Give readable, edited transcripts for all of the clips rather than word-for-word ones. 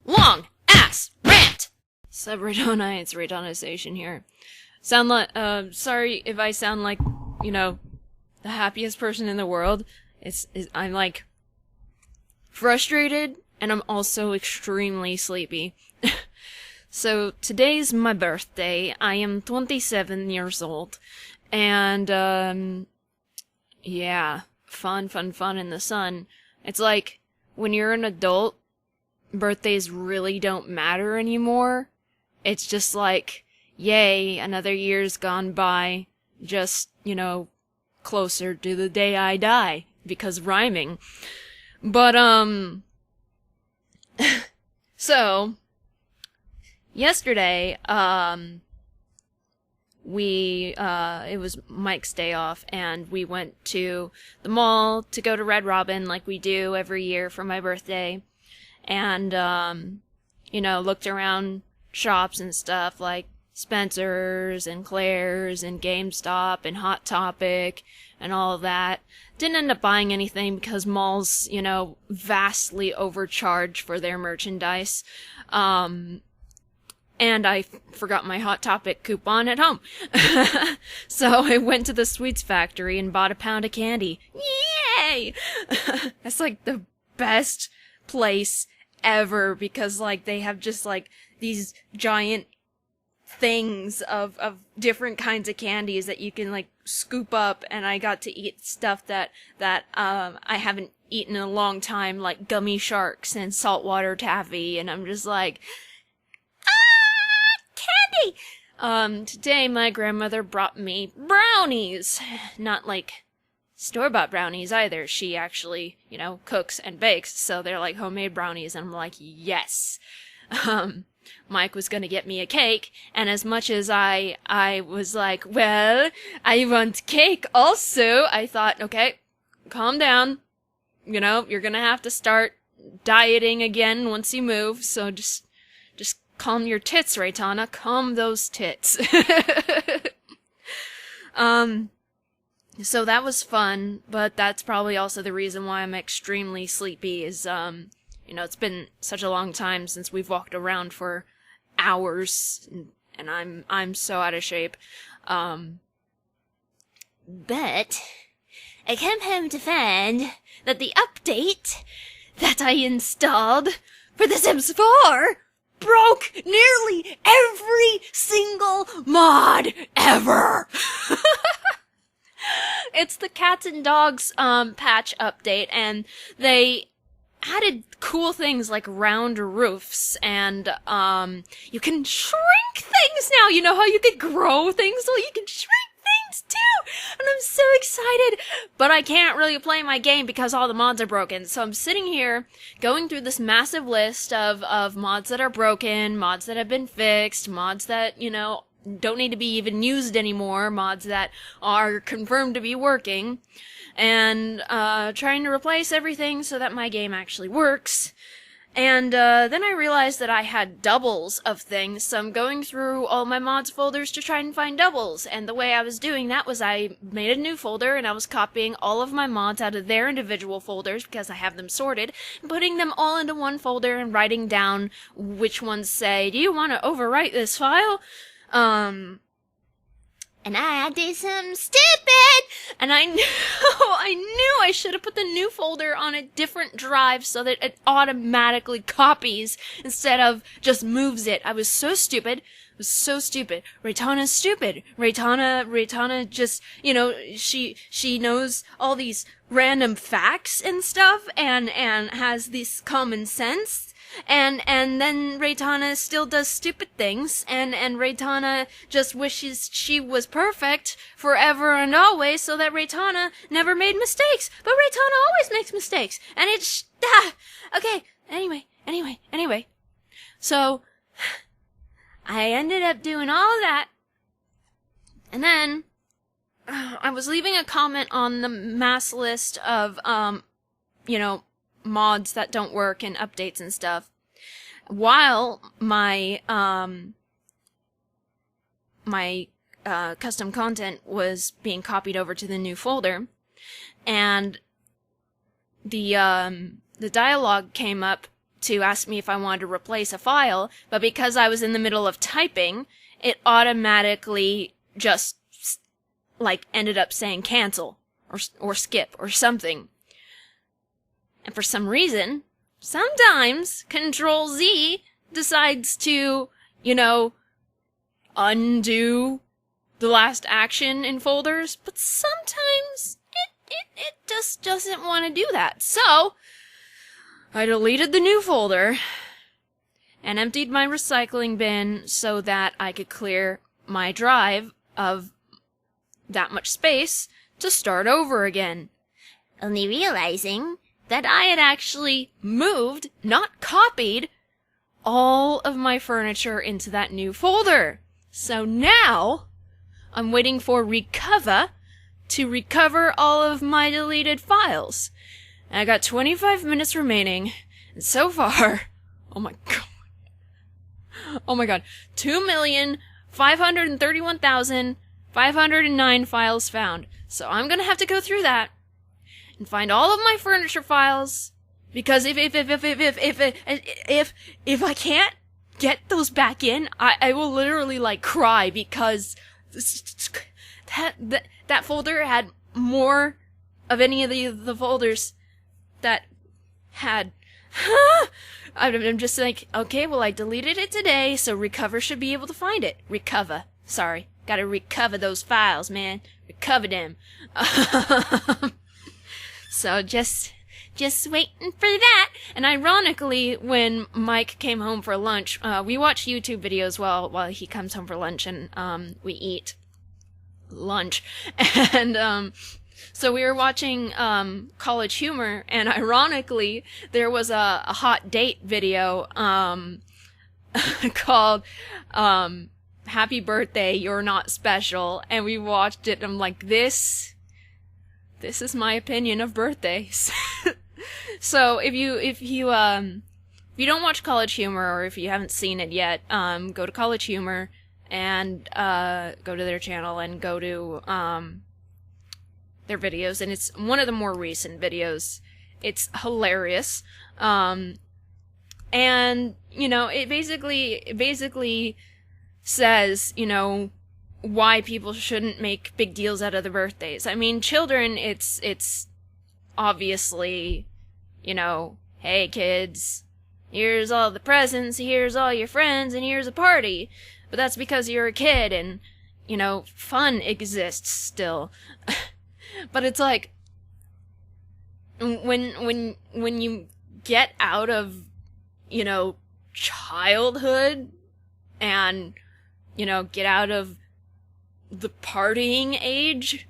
long ass rant. Sup, Reitanna, it's Reitanna Seishin here. Sorry if I sound like, the happiest person in the world. I'm like, frustrated, and I'm also extremely sleepy. So, today's my birthday. I am 27 years old. And, yeah, fun in the sun. It's like, when you're an adult, birthdays really don't matter anymore. It's just like, yay, another year's gone by, just, closer to the day I die, because rhyming. But, so, yesterday, it was Mike's day off, and we went to the mall to go to Red Robin like we do every year for my birthday, and, looked around shops and stuff like Spencer's and Claire's and GameStop and Hot Topic and all of that. Didn't end up buying anything because malls, vastly overcharge for their merchandise. And I forgot my Hot Topic coupon at home. So I went to the Sweets Factory and bought a pound of candy. Yay! That's like the best place ever because they have just these giant things of different kinds of candies that you can scoop up, and I got to eat stuff that I haven't eaten in a long time, like gummy sharks and saltwater taffy, and I'm just like, candy! Today my grandmother brought me brownies. Not store-bought brownies either. She actually, cooks and bakes, so they're homemade brownies, and I'm like, yes. Mike was gonna get me a cake, and as much as I was like, well, I want cake also, I thought, okay, calm down. You're gonna have to start dieting again once you move, so just calm your tits, Reitanna. Calm those tits. So that was fun, but that's probably also the reason why I'm extremely sleepy is, it's been such a long time since we've walked around for hours, and I'm so out of shape. But I came home to find that the update that I installed for The Sims 4 broke nearly every single mod ever! It's the cats and dogs patch update, and they added cool things like round roofs, and you can shrink things now. You know how you could grow things? Well, you can shrink things too, and I'm so excited. But I can't really play my game because all the mods are broken. So I'm sitting here going through this massive list of mods that are broken, mods that have been fixed, mods that, don't need to be even used anymore, mods that are confirmed to be working, and trying to replace everything so that my game actually works. And then I realized that I had doubles of things, so I'm going through all my mods folders to try and find doubles. And the way I was doing that was I made a new folder, and I was copying all of my mods out of their individual folders, because I have them sorted, and putting them all into one folder and writing down which ones say, do you want to overwrite this file? And I did something stupid! And I knew I should have put the new folder on a different drive so that it automatically copies instead of just moves it. I was so stupid. Reitanna's stupid. Reitanna just, she knows all these random facts and stuff and has this common sense. And then Reitanna still does stupid things, and Reitanna just wishes she was perfect forever and always so that Reitanna never made mistakes. But Reitanna always makes mistakes, and it's, okay, anyway. So, I ended up doing all of that, and then, I was leaving a comment on the mass list of, mods that don't work and updates and stuff, while my custom content was being copied over to the new folder, and the dialogue came up to ask me if I wanted to replace a file, but because I was in the middle of typing, it automatically just, like, ended up saying cancel, or skip, or something. And for some reason, sometimes Control-Z decides to, undo the last action in folders, but sometimes it just doesn't want to do that. So, I deleted the new folder and emptied my recycling bin so that I could clear my drive of that much space to start over again. Only realizing that I had actually moved, not copied, all of my furniture into that new folder. So now, I'm waiting for Recover to recover all of my deleted files. And I got 25 minutes remaining, and so far, oh my god, 2,531,509 files found. So I'm gonna have to go through that and find all of my furniture files, because if I can't get those back in, I will literally like cry, because that folder had more of any of the folders that had. I'm just like, okay, well, I deleted it today, so Recover should be able to find it. Recover. Sorry. Gotta recover those files, man. Recover them. So just waiting for that. And ironically, when Mike came home for lunch, we watch YouTube videos while he comes home for lunch, and we eat lunch. And so we were watching College Humor, and ironically, there was a hot date video called Happy Birthday, You're Not Special, and we watched it, and I'm like, this is my opinion of birthdays. So if you don't watch College Humor, or if you haven't seen it yet, go to College Humor and go to their channel and go to their videos, and it's one of the more recent videos. It's hilarious. And it basically says, why people shouldn't make big deals out of their birthdays. I mean, children, it's obviously, hey kids, here's all the presents, here's all your friends, and here's a party. But that's because you're a kid, and, fun exists still. But it's like, when you get out of, childhood, and, get out of the partying age,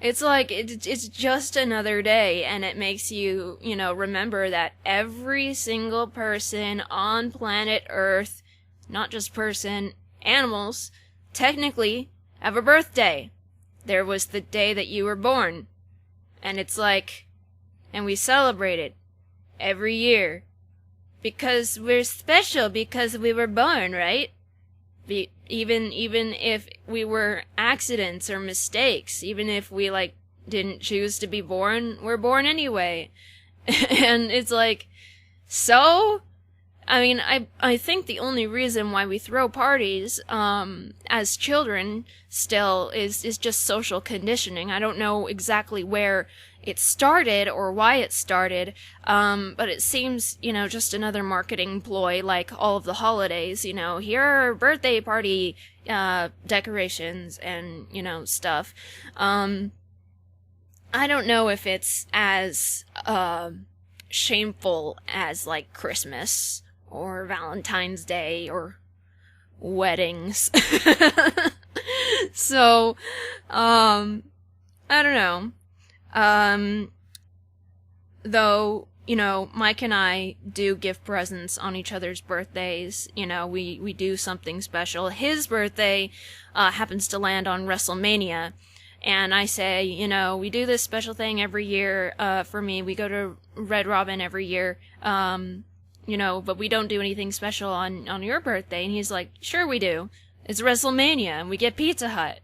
it's like, it's just another day, and it makes you, remember that every single person on planet Earth, not just person, animals, technically have a birthday. There was the day that you were born. And it's like, and we celebrate it every year. Because we're special because we were born, right? Even if we were accidents or mistakes, even if we, didn't choose to be born, we're born anyway. And it's like, so? I mean, I think the only reason why we throw parties, as children still is just social conditioning. I don't know exactly where it started or why it started, but it seems, just another marketing ploy, like all of the holidays, here are birthday party, decorations and, stuff. I don't know if it's as, shameful as, Christmas, or Valentine's Day, or weddings. So, I don't know. Though, Mike and I do give presents on each other's birthdays. We do something special. His birthday, happens to land on WrestleMania. And I say, we do this special thing every year. For me, we go to Red Robin every year. But we don't do anything special on your birthday. And he's like, sure we do. It's WrestleMania, and we get Pizza Hut.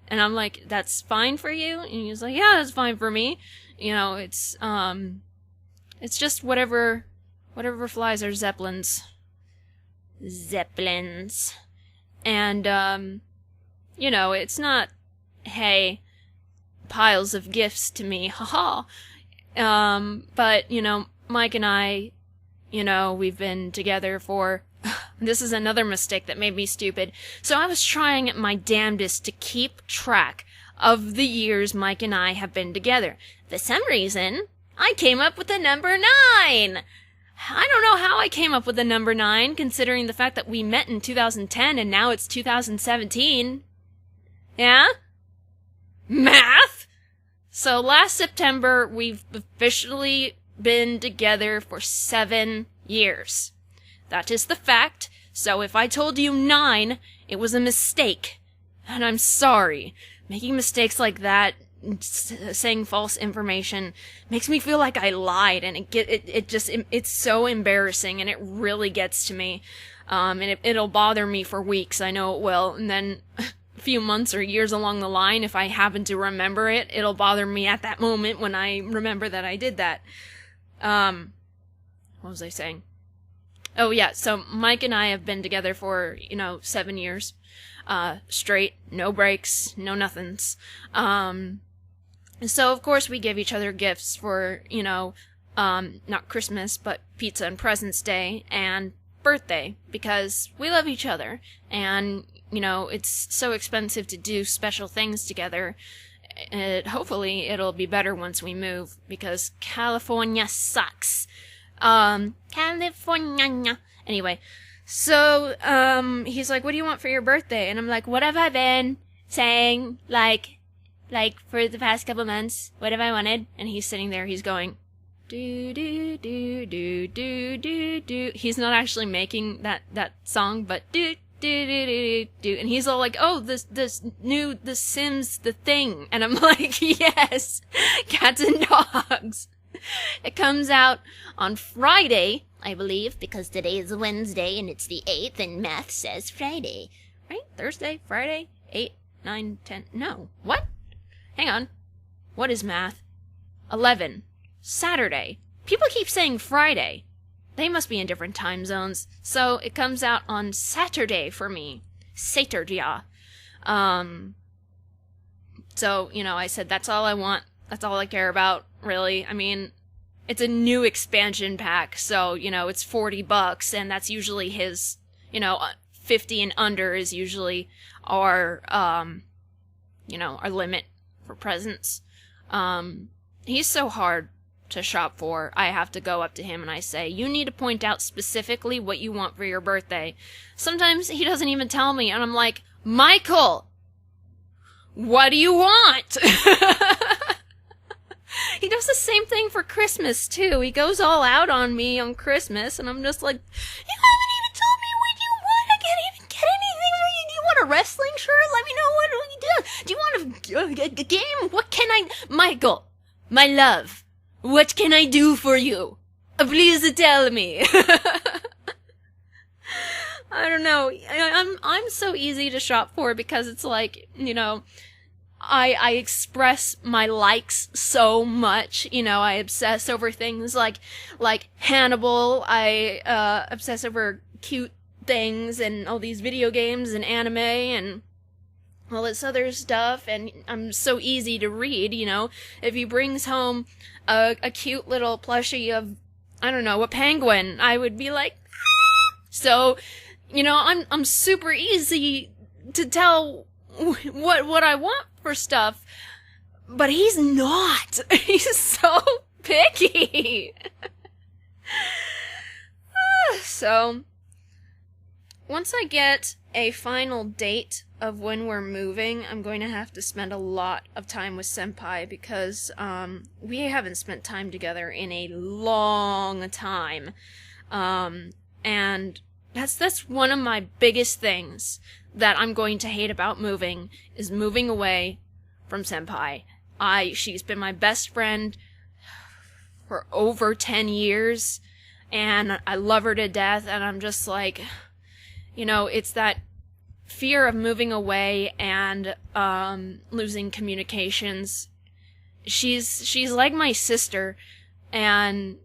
And I'm like, that's fine for you? And he's like, yeah, that's fine for me. It's It's just whatever flies are Zeppelins. And, it's not, hey, piles of gifts to me, haha. But, Mike and I, we've been together for, this is another mistake that made me stupid. So I was trying my damnedest to keep track of the years Mike and I have been together. For some reason, I came up with the number 9! I don't know how I came up with the number 9, considering the fact that we met in 2010 and now it's 2017. Yeah? Math? So last September, we've officially been together for 7 years. That is the fact, so if I told you 9, it was a mistake. And I'm sorry. Making mistakes like that, saying false information, makes me feel like I lied, and it's so embarrassing, and it really gets to me. And it'll bother me for weeks, I know it will, and then a few months or years along the line, if I happen to remember it, it'll bother me at that moment when I remember that I did that. What was I saying? Oh yeah, so Mike and I have been together for, 7 years. Straight, no breaks, no nothings. So of course we give each other gifts for, not Christmas, but Pizza and Presents Day and birthday, because we love each other, and, it's so expensive to do special things together. Hopefully it'll be better once we move, because California sucks. California. Anyway, so, he's like, what do you want for your birthday? And I'm like, what have I been saying, like, for the past couple months? What have I wanted? And he's sitting there, he's going, do, do, do, do, do, do, do. He's not actually making that song, but do, do, do, do, do. And he's all like, oh, this new, The Sims, the thing. And I'm like, yes, cats and dogs. It comes out on Friday, I believe, because today is Wednesday and it's the 8th and math says Friday. Right? Thursday? Friday? 8, 9, 10. No. What? Hang on. What is math? 11. Saturday. People keep saying Friday. They must be in different time zones. So it comes out on Saturday for me. Saturday. So, I said that's all I want. That's all I care about, really. I mean, it's a new expansion pack, so, it's $40, and that's usually his, 50 and under is usually our limit for presents. He's so hard to shop for. I have to go up to him and I say, you need to point out specifically what you want for your birthday. Sometimes he doesn't even tell me, and I'm like, Michael, what do you want? He does the same thing for Christmas, too. He goes all out on me on Christmas, and I'm just like, you haven't even told me what you want. I can't even get anything. Do you want a wrestling shirt? Let me know what you do. Do you want a game? What can I... Michael, my love, what can I do for you? Please tell me. I don't know. I'm so easy to shop for because it's like, I express my likes so much, I obsess over things like Hannibal, I obsess over cute things and all these video games and anime and all this other stuff, and I'm so easy to read, if he brings home a cute little plushie of, I don't know, a penguin, I would be like, so, I'm super easy to tell what I want for stuff, but he's not. He's so picky. So, once I get a final date of when we're moving, I'm going to have to spend a lot of time with Senpai because we haven't spent time together in a long time. And that's one of my biggest things that I'm going to hate about moving, is moving away from Senpai. She's been my best friend for over 10 years, and I love her to death, and I'm just like, it's that fear of moving away and losing communications. She's like my sister, and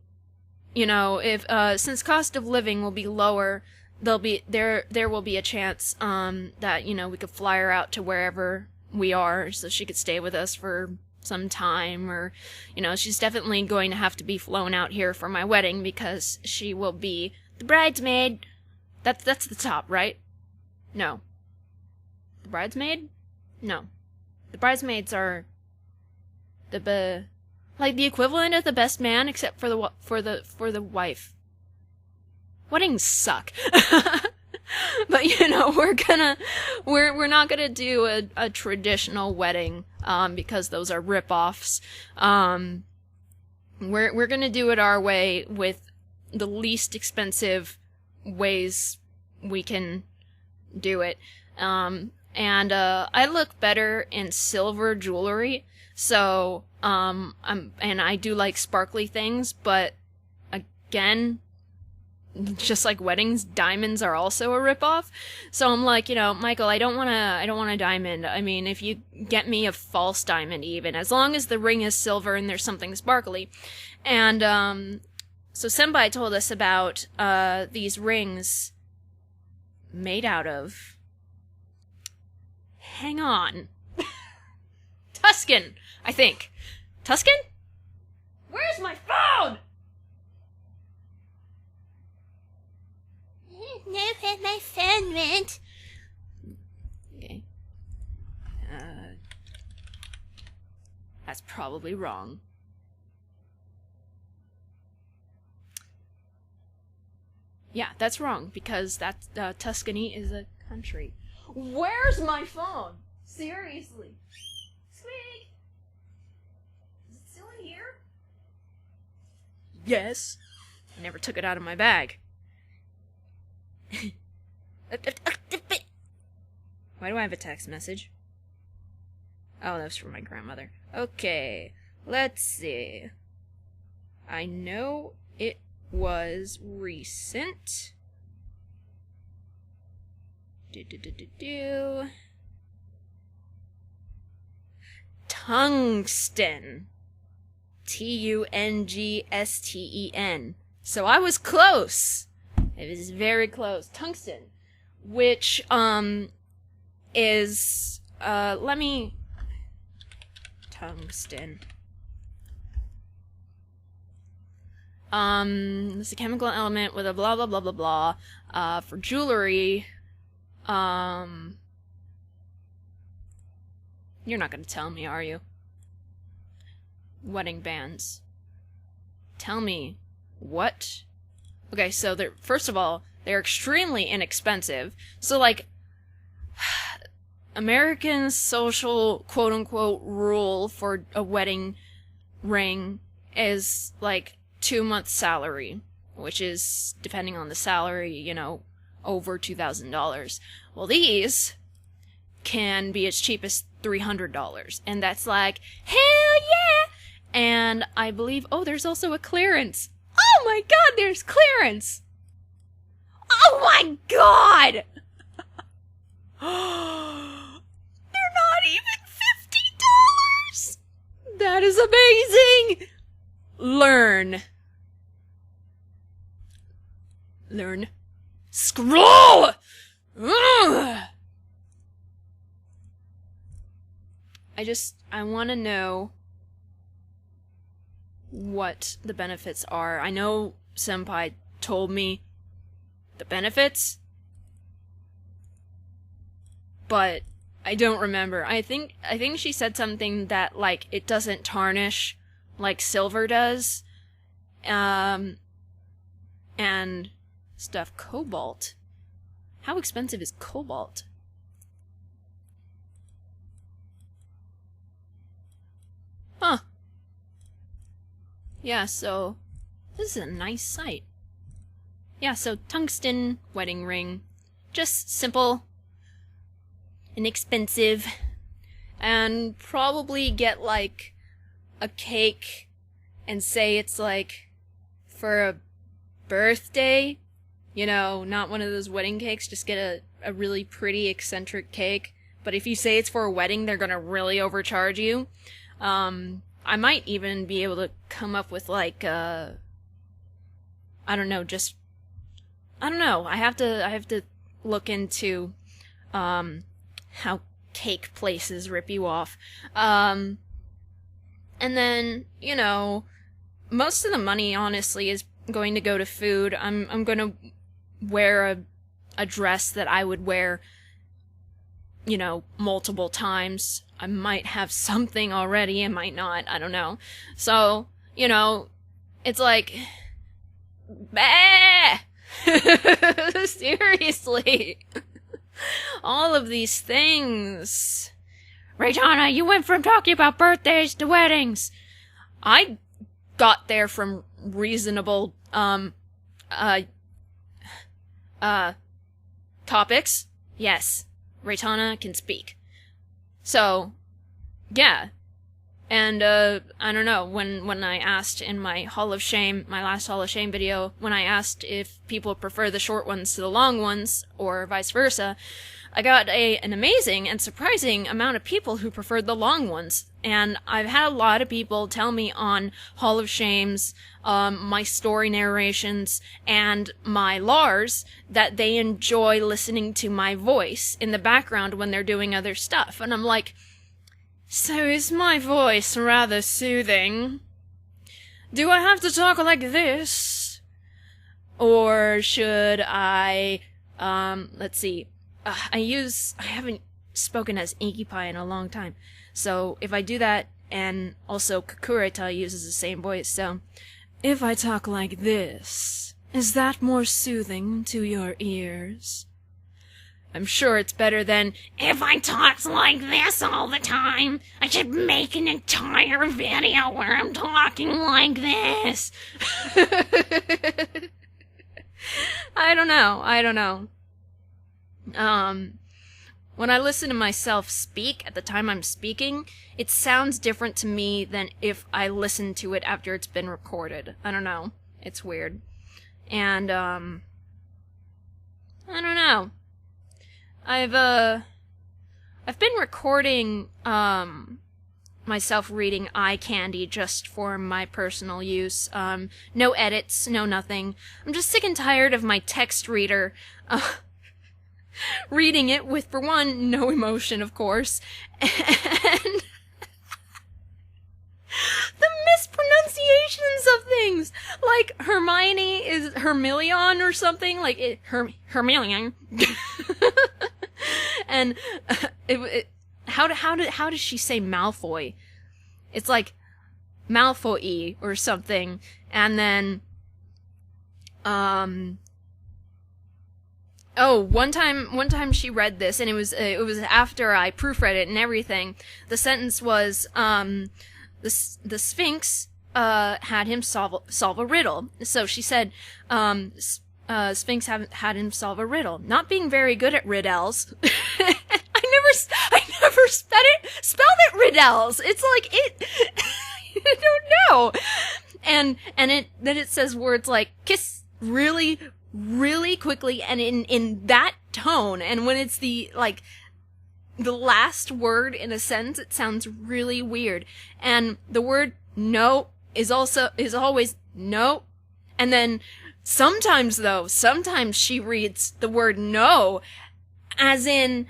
you know, if since cost of living will be lower, there will be a chance that, you know, we could fly her out to wherever we are so she could stay with us for some time, or, you know, she's definitely going to have to be flown out here for my wedding because she will be the bridesmaid. That's the top, right? No. The bridesmaid? No. The bridesmaids are like the equivalent of the best man, except for the wife. Weddings suck. But, you know, we're not gonna do a traditional wedding, because those are rip-offs. We're gonna do it our way with the least expensive ways we can do it. And I look better in silver jewelry, so, and I do like sparkly things, but again, just like weddings, diamonds are also a ripoff. So I'm like, you know, Michael, I don't want a diamond. I mean, if you get me a false diamond even, as long as the ring is silver and there's something sparkly. And, so Senpai told us about, these rings made out of, hang on, Tuscan, I think. Tuscan? Where's my phone? No, where my phone went. Okay. That's probably wrong. Yeah, that's wrong, because that's, Tuscany is a country. Where's my phone? Seriously. Squeak! Is it still in here? Yes. I never took it out of my bag. Why do I have a text message? Oh, that's from my grandmother. Okay, let's see. I know it was recent. Tungsten. Tungsten. So I was close. It was very close. Tungsten. Which, is, let me... Tungsten. It's a chemical element with a blah blah blah blah blah. For jewelry, you're not gonna tell me, are you? Wedding bands. Tell me, what? Okay, so first of all, they're extremely inexpensive. So, like, American social quote-unquote rule for a wedding ring is, like, 2 months' salary, which is, depending on the salary, you know, over $2,000. Well, these can be as cheap as $300, and that's like, hell yeah! And I believe, oh, there's also a clearance. Oh my god, there's clearance! Oh my god! They're not even $50! That is amazing! Learn. Scroll! Ugh! I want to know what the benefits are. I know Senpai told me the benefits, but I don't remember. I think she said something that, like, it doesn't tarnish like silver does. And stuff. Cobalt. How expensive is cobalt? Huh. Yeah, so this is a nice site. Yeah, so tungsten wedding ring. Just simple, inexpensive, and probably get, like, a cake and say it's, like, for a birthday. You know, not one of those wedding cakes, just get a really pretty eccentric cake. But if you say it's for a wedding, they're gonna really overcharge you. I might even be able to come up with, like, I don't know, just, I don't know, I have to look into, how cake places rip you off. And then, you know, most of the money, honestly, is going to go to food. I'm gonna wear a dress that I would wear, you know, multiple times. I might have something already, I might not, I don't know. So, you know, it's like, bah! Seriously. All of these things. Reitanna, you went from talking about birthdays to weddings. I got there from reasonable, topics. Yes, Reitanna can speak. So, yeah. And, I don't know, when I asked in my Hall of Shame, my last Hall of Shame video, when I asked if people prefer the short ones to the long ones, or vice versa, I got an amazing and surprising amount of people who preferred the long ones. And I've had a lot of people tell me on Hall of Shames, my story narrations, and my LARs, that they enjoy listening to my voice in the background when they're doing other stuff. And I'm like, so is my voice rather soothing? Do I have to talk like this? Or should I, let's see, I haven't spoken as Inky Pie in a long time. So if I do that, and also Kakureta uses the same voice, so if I talk like this, is that more soothing to your ears? I'm sure it's better than, If I talked like this all the time, I should make an entire video where I'm talking like this. I don't know. When I listen to myself speak at the time I'm speaking, it sounds different to me than if I listen to it after it's been recorded. I don't know. It's weird. And, I don't know. I've been recording, myself reading eye candy just for my personal use. No edits, no nothing. I'm just sick and tired of my text reader, reading it with, for one, no emotion, of course, and the mispronunciations of things, like Hermione is Hermilion or something, like Hermilion, and how does she say Malfoy? It's like Malfoy or something, and then oh, one time she read this, and it was after I proofread it and everything. The sentence was, the Sphinx, had him solve a riddle. So she said, Sphinx had him solve a riddle. Not being very good at riddles. I never spelled it riddles. It's like, I don't know. And then it says words like kiss really, really quickly and in that tone. And when it's the last word in a sentence, it sounds really weird. And the word no is always no. And then sometimes she reads the word no as in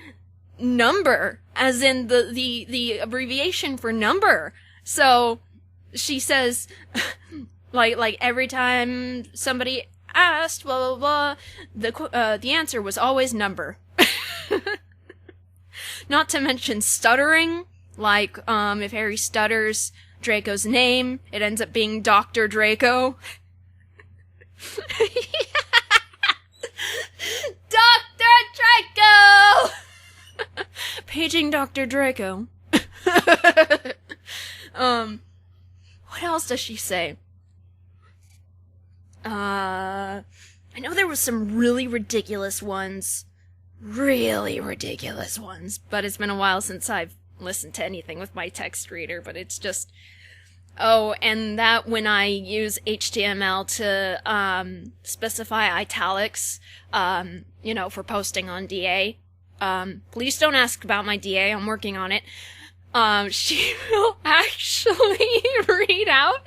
number, as in the abbreviation for number. So she says, like every time somebody asked, blah, blah, blah, the answer was always number. Not to mention stuttering, like, if Harry stutters Draco's name, it ends up being Dr. Draco. Dr. Draco! Paging Dr. Draco. What else does she say? I know there was some really ridiculous ones, but it's been a while since I've listened to anything with my text reader, but it's just, oh, and that when I use HTML to, specify italics, for posting on DA, please don't ask about my DA, I'm working on it, she will actually read out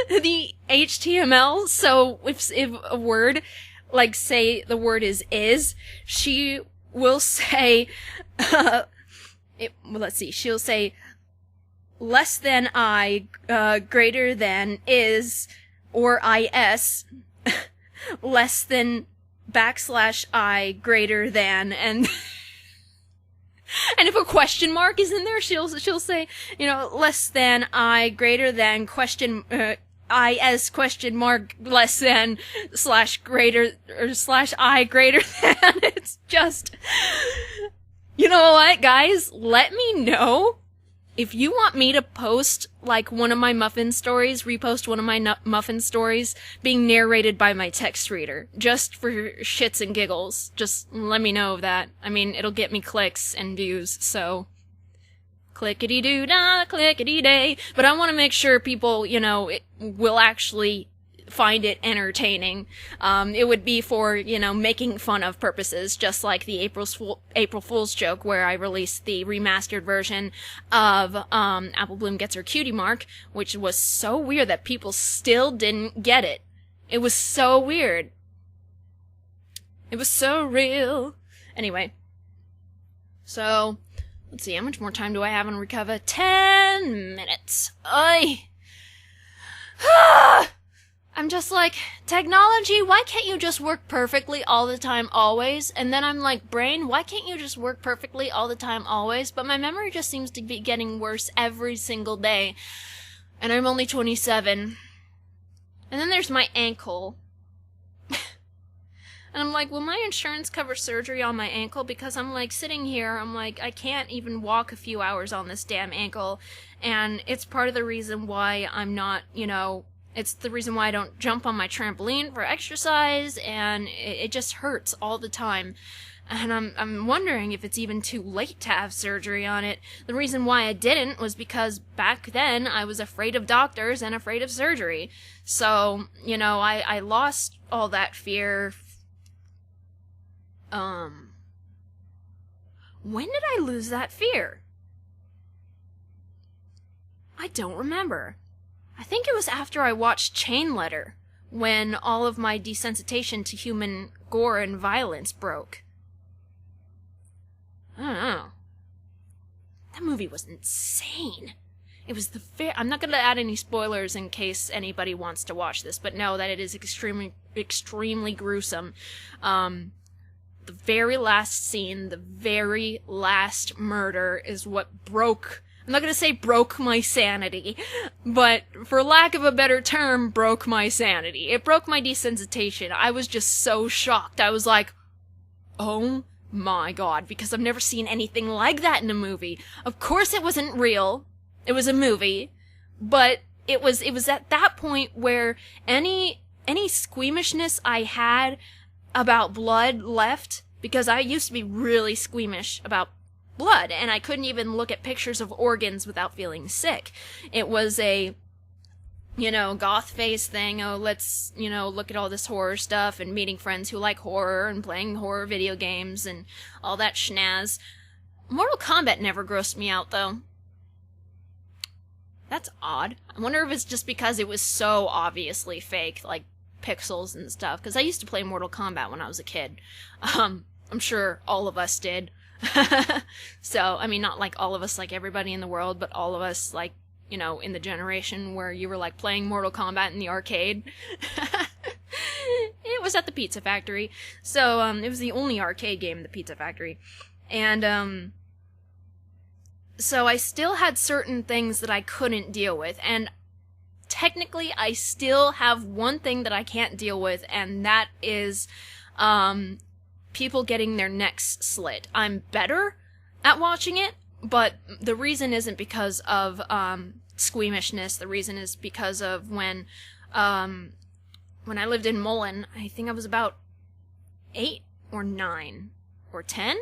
the HTML. So if a word, like say the word is, she will say, let's see, she'll say less than I, greater than is, or is, less than backslash I, greater than, and and if a question mark is in there, she'll say, less than I, greater than question, I as question mark, less than, slash greater, or slash I greater than. It's just, you know what, guys? Let me know if you want me to post, like, one of my muffin stories, repost one of my muffin stories being narrated by my text reader. Just for shits and giggles. Just let me know of that. I mean, it'll get me clicks and views, so clickety-doo-dah, clickety-day. But I want to make sure people, will actually find it entertaining. It would be for, making fun of purposes, just like the April Fool's joke where I released the remastered version of, Apple Bloom Gets Her Cutie Mark, which was so weird that people still didn't get it. It was so weird. It was so real. Anyway. So, let's see, how much more time do I have on Recover? 10 minutes. I'm just like, technology, why can't you just work perfectly all the time, always? And then I'm like, brain, why can't you just work perfectly all the time, always? But my memory just seems to be getting worse every single day. And I'm only 27. And then there's my ankle. And I'm like, will my insurance cover surgery on my ankle? Because I'm like, sitting here, I'm like, I can't even walk a few hours on this damn ankle. And it's part of the reason why I'm not, it's the reason why I don't jump on my trampoline for exercise, and it just hurts all the time. And I'm wondering if it's even too late to have surgery on it. The reason why I didn't was because back then I was afraid of doctors and afraid of surgery. So, I lost all that fear. When did I lose that fear? I don't remember. I think it was after I watched Chain Letter, when all of my desensitization to human gore and violence broke. I don't know. That movie was insane. It was I'm not going to add any spoilers in case anybody wants to watch this, but know that it is extremely, extremely gruesome. The very last scene, the very last murder is what broke... I'm not going to say broke my sanity, but for lack of a better term, broke my sanity. It broke my desensitization. I was just so shocked. I was like, oh my god, because I've never seen anything like that in a movie. Of course it wasn't real. It was a movie, but it was at that point where any squeamishness I had about blood left, because I used to be really squeamish about blood, and I couldn't even look at pictures of organs without feeling sick. It was a, goth face thing. Oh, let's, look at all this horror stuff and meeting friends who like horror and playing horror video games and all that schnaz. Mortal Kombat never grossed me out, though. That's odd. I wonder if it's just because it was so obviously fake, like pixels and stuff, because I used to play Mortal Kombat when I was a kid. I'm sure all of us did. So, I mean, not like all of us, like everybody in the world, but all of us, like, in the generation where you were, like, playing Mortal Kombat in the arcade. It was at the Pizza Factory. So, it was the only arcade game in the Pizza Factory. And, so I still had certain things that I couldn't deal with, and technically I still have one thing that I can't deal with, and that is, people getting their necks slit. I'm better at watching it, but the reason isn't because of squeamishness. The reason is because of when I lived in Mullen, I think I was about 8 or 9 or 10?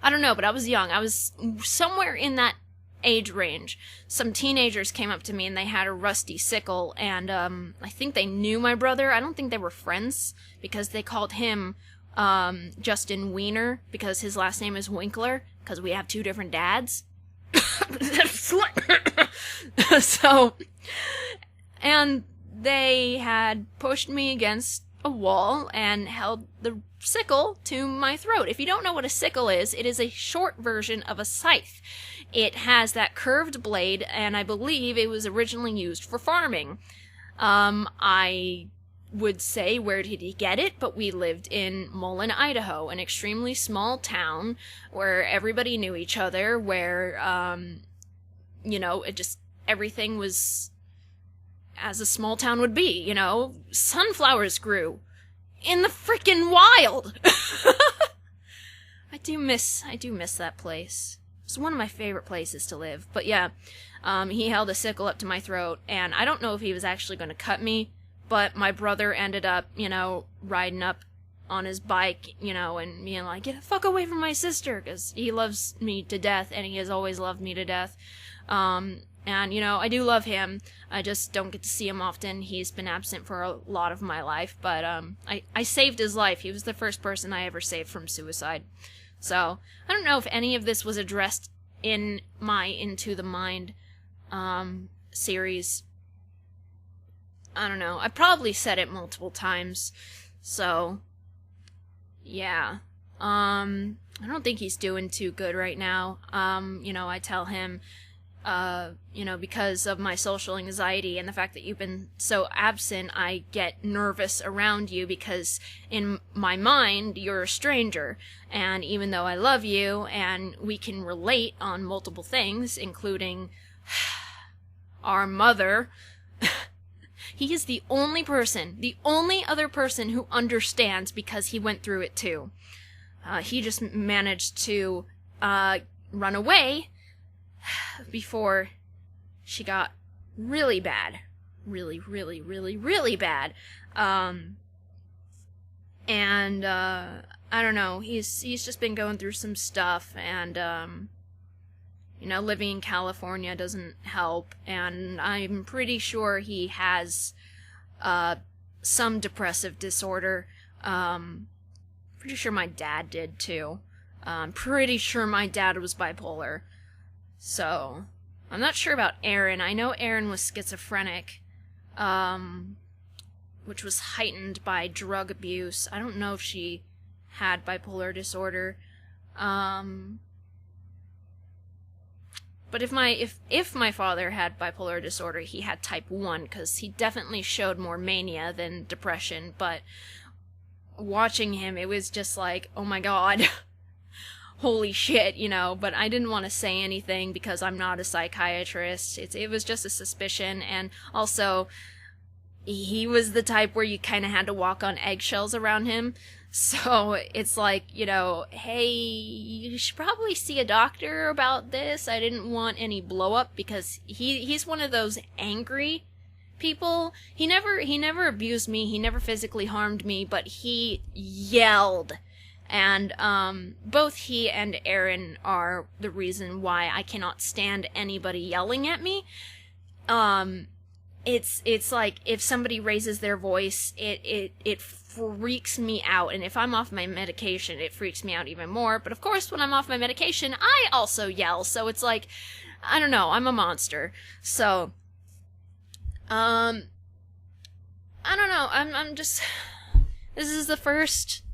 I don't know, but I was young. I was somewhere in that age range. Some teenagers came up to me and they had a rusty sickle, and I think they knew my brother. I don't think they were friends, because they called him Justin Wiener, because his last name is Winkler, because we have 2 different dads. So, and they had pushed me against a wall and held the sickle to my throat. If you don't know what a sickle is, it is a short version of a scythe. It has that curved blade, and I believe it was originally used for farming. I would say, where did he get it? But we lived in Mullen, Idaho, an extremely small town where everybody knew each other, where, everything was as a small town would be, sunflowers grew in the frickin' wild. I do miss that place. It's one of my favorite places to live. But yeah, he held a sickle up to my throat, and I don't know if he was actually going to cut me, but my brother ended up, riding up on his bike, and being like, get the fuck away from my sister, because he loves me to death, and he has always loved me to death. And, I do love him. I just don't get to see him often. He's been absent for a lot of my life, but I saved his life. He was the first person I ever saved from suicide. So, I don't know if any of this was addressed in my Into the Mind series. I don't know. I probably said it multiple times. So, yeah. I don't think he's doing too good right now. I tell him, because of my social anxiety and the fact that you've been so absent, I get nervous around you because in my mind, you're a stranger. And even though I love you and we can relate on multiple things, including our mother, he is the only other person who understands because he went through it too. He just managed to run away before she got really bad. Really, really, really, really bad. I don't know, he's just been going through some stuff, and, living in California doesn't help, and I'm pretty sure he has, some depressive disorder. Pretty sure my dad did, too. I'm pretty sure my dad was bipolar. So, I'm not sure about Aaron. I know Aaron was schizophrenic, which was heightened by drug abuse. I don't know if she had bipolar disorder. But if my father had bipolar disorder, he had type 1, because he definitely showed more mania than depression. But watching him, it was just like, oh my god. Holy shit, but I didn't want to say anything because I'm not a psychiatrist. It was just a suspicion, and also, he was the type where you kind of had to walk on eggshells around him, so it's like, hey, you should probably see a doctor about this. I didn't want any blow-up, because he's one of those angry people. He never abused me, he never physically harmed me, but he yelled. And, both he and Aaron are the reason why I cannot stand anybody yelling at me. It's like, if somebody raises their voice, it freaks me out, and if I'm off my medication, it freaks me out even more. But of course, when I'm off my medication, I also yell, so it's like, I don't know, I'm a monster. So, I don't know, I'm just, this is the first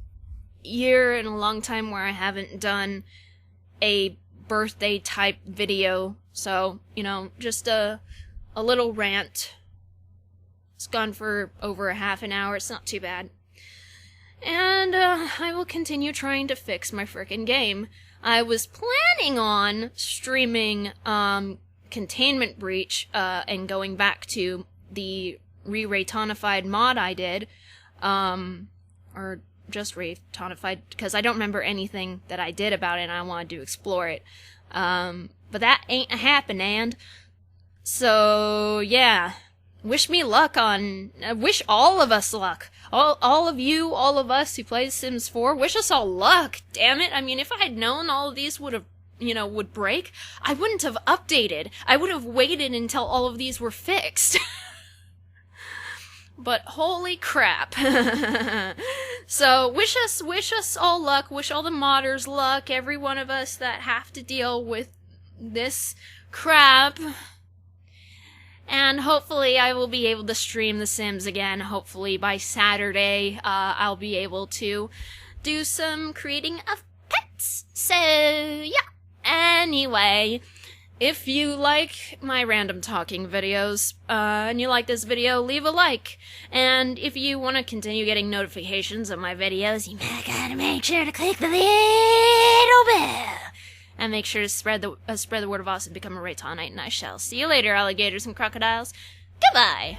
year in a long time where I haven't done a birthday type video, so, just a little rant. It's gone for over a half an hour, it's not too bad. And, I will continue trying to fix my frickin' game. I was planning on streaming, Containment Breach, and going back to the Reitannified mod I did, or just Reitannified, because I don't remember anything that I did about it, and I wanted to explore it. But that ain't happening. So, yeah. Wish me luck wish all of us luck. All of you, all of us who play Sims 4, wish us all luck, damn it. I mean, if I had known all of these would break, I wouldn't have updated. I would have waited until all of these were fixed. But holy crap. So, wish us all luck, wish all the modders luck, every one of us that have to deal with this crap. And hopefully I will be able to stream The Sims again. Hopefully by Saturday, I'll be able to do some creating of pets. So, yeah. Anyway, if you like my random talking videos, and you like this video, leave a like. And if you want to continue getting notifications of my videos, you gotta make sure to click the little bell. And make sure to spread the word of us and become a Reitannite, and I shall see you later, alligators and crocodiles. Goodbye!